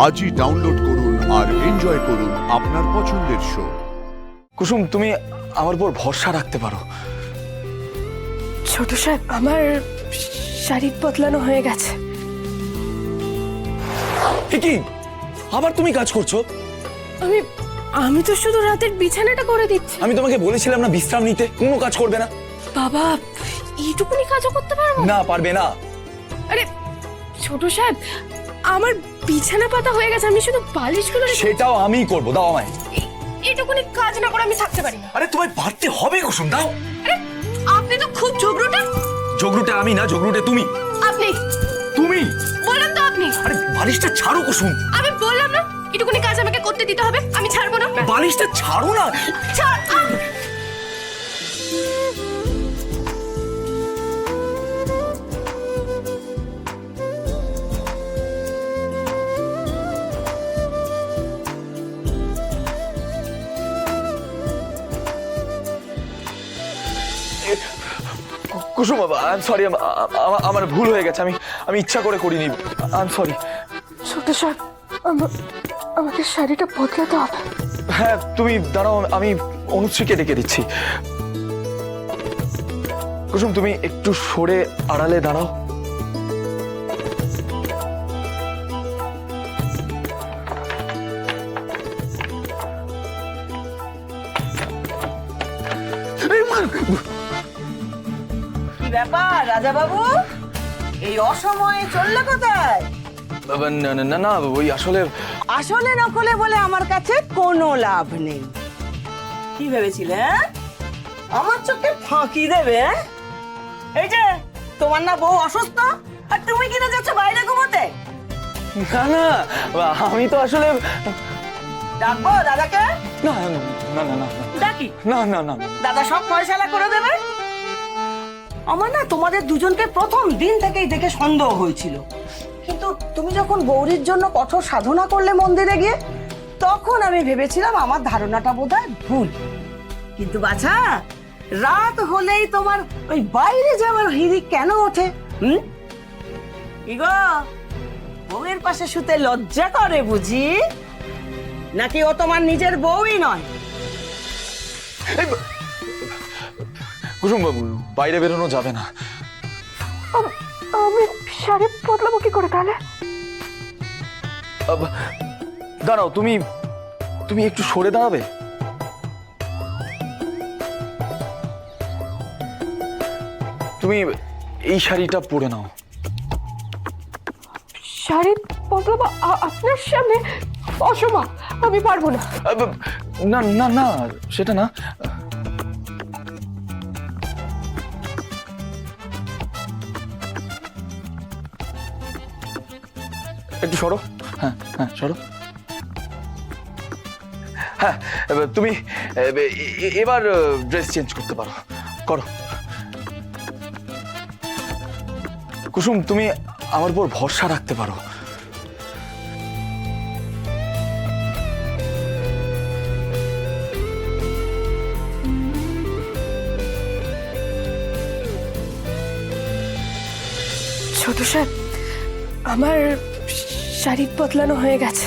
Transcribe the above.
আজই ডাউনলোড করুন আর এনজয় করুন আপনার পছন্দের শো। কুসুম, তুমি আমার উপর ভরসা রাখতে পারো। ছোট সাহেব, আমার শাড়ি বদলানো হয়ে গেছে। কি আবার তুমি কাজ করছো? আমি আমি তো শুধু রাতের বিছানাটা করে দিচ্ছি। আমি তোমাকে বলেছিলাম না বিশ্রাম নিতে, কোনো কাজ করবে না। বাবা, এইটুকুনি কাজও করতে পারবো না, পারবে না। আরে ছোট সাহেব, আমার বিছানা পাতা হয়ে গেছে, আমি শুধু বালিশগুলো সেটাও আমি করবো, দাও আমায়। এইটুকুনি কাজ না করে আমি থাকতে পারি না। আরে তোমায় পারতে হবে কুসুম, দাও। আরে আপনি তো খুব ঝগড়ুটে। ঝগড়ুটে আমি না, ঝগড়ুটে তুমি। আপনি তুমি বললাম তো আপনি। আরে বালিশটা ছাড়ো কুসুম। আমি বললাম না এইটুকুনি কাজ আমাকে করতে দিতে হবে, আমি ছাড়বো না। বালিশটা ছাড়ো না। ছাড়। কুসুম, আই এম সরি, আমার ভুল হয়ে গেছে। আমি ইচ্ছা করে করিনি, আই এম সরি। ছোট সাহেব, আমাকে শাড়িটা বদলাতে হবে। হ্যাঁ, তুমি দাঁড়াও, আমি অনুশ্রীকে ডেকে দিচ্ছি। কুসুম, তুমি একটু সরে আড়ালে দাঁড়াও। কি ব্যাপার রাজা বাবু, এই অসময়ে চললে কোথায়? না না না না, ওই আসলে আসলে নকলে বলে আমার কাছে কোনো লাভ নেই। কি ভেবেছিলে হ্যাঁ? আমার চোখে ফাঁকি দেবে হ্যাঁ? এই যে তোমার না বউ অসুস্থ, আর তুমি কিনা যাচ্ছ বাইরে ঘুমোতে? না না, আমি তো আসলে ডাকবো দাদাকে? না না না না ডাকি? না না না। দাদা সব ফয়সালা করে দেবে। আমার না তোমাদের দুজনকে প্রথম দিন থেকেই দেখে সন্দেহ হয়েছিল, কিন্তু তুমি যখন গৌরীর জন্য কঠোর সাধনা করলে মন্দিরে গিয়ে, তখন আমি ভেবেছিলাম আমার ধারণাটা বোধহয় ভুল। কিন্তু বাছা, রাত হলেই তোমার ওই বাইরে যাওয়ার হিড়িক কেন ওঠে? কি গো, বউয়ের পাশে শুতে লজ্জা করে বুঝি? নাকি ও তোমার নিজের বউই নয়? কুসুম বাবু, বাইরে বেরোনো যাবে না। আমি শাড়ি বদলাবো কি করে তাহলে? দাঁড়াও, তুমি একটু সরে দাঁড়াবে? তুমি এই শাড়িটা পরে নাও। শাড়ি বদলাবো আপনার সামনে? অসম্ভব, আমি পারবো না। না না না, সেটা না। একটু সরো। হ্যাঁ হ্যাঁ, সরো। হ্যাঁ, তুমি এবার ড্রেস চেঞ্জ করতে পারো, করো। কুসুম, তুমি আমার উপর ভরসা রাখতে পারো। ছোট সাহেব, আমার শাড়ি বদলানো হয়ে গেছে।